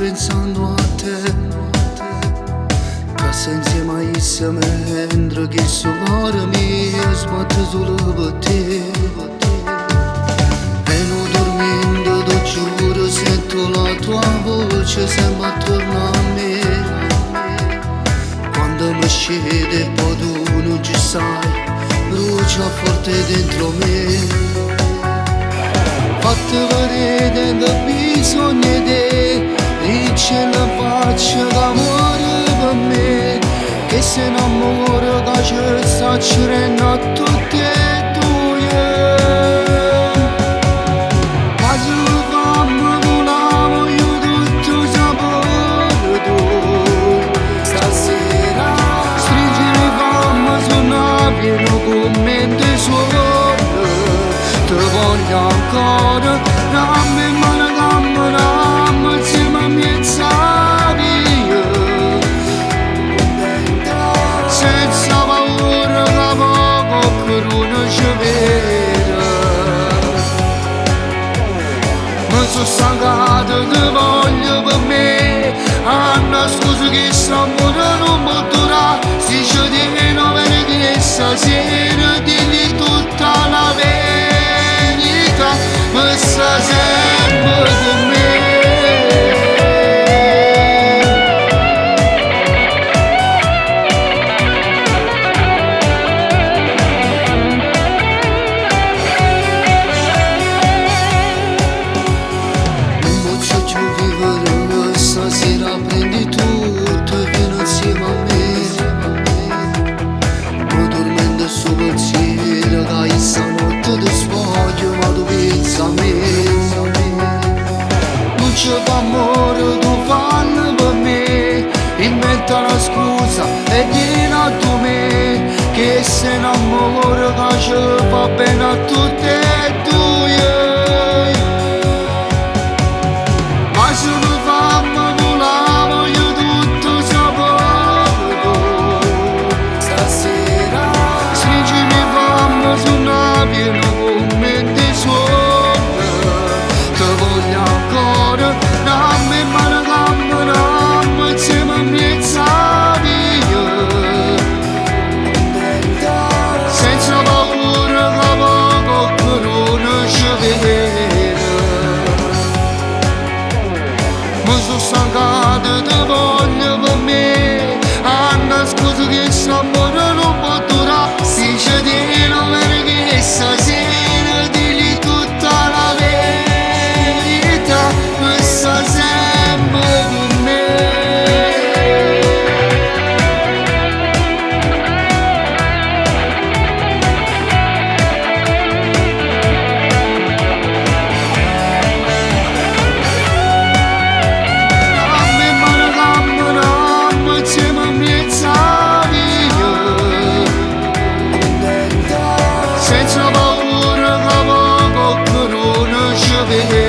pensando a te, che se insieme a essa mentre che suore mia sbatte solo per te. E non dormendo ti giuro sento la tua voce sempre attorno a me. Quando mi scende e poi tu non ci sai, brucia forte dentro me. Fatti vedere che bisogna di te, e ce la faccia d'amore per me, che se innamora che ci sta girando a tutte e due. Ma se lo fammi con la voglio tutto sapore tu. Stasera stringimi fammi suonare pieno con mente suona. Ti voglio ancora, dammi mano, dammi insieme a miezza via. Senza paura che poco che non ci vede. Mi sono stancato, ti voglio per me. Anna scusa che s'amore non può durare. Se ci tieni bene che stasera digli tutta la verità. Ma sta sempre con me. Non posso più vivere, stasera prendi tutto e vieni insieme a me. Non dormendo su pensiero che stanotte ti sfoglio, ma tu pensi a me. Non ci fa amore, tu fallo per me. Inventa una scusa e vieni a tu me, che se innamora che ci fa bene a tutte e due. Ma se mi fammi con la voglio tutto sapore tu. Stasera stringimi fammi suonare pieno con mente suona. Ti voglio ancora, dammi mano, dammi insieme a miezza via. Senza paura che poco che non ci vede. Mi sono stancato, ti voglio per me. Anna scusa che s'amore non può durare. Se ci tieni bene che stasera digli tutta la verità. Ma sta sempre con me. Dammi mano, dammi insieme a miezza via. Senza paura che poco che non ci vede.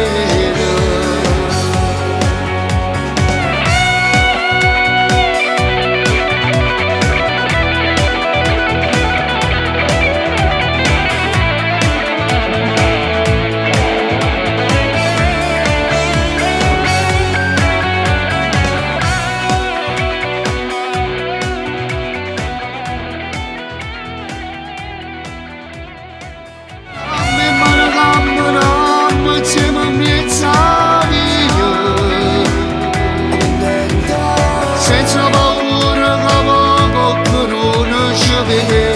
Dammi mano, dammi insieme a miezza via. Senza paura che poco che non ci vede.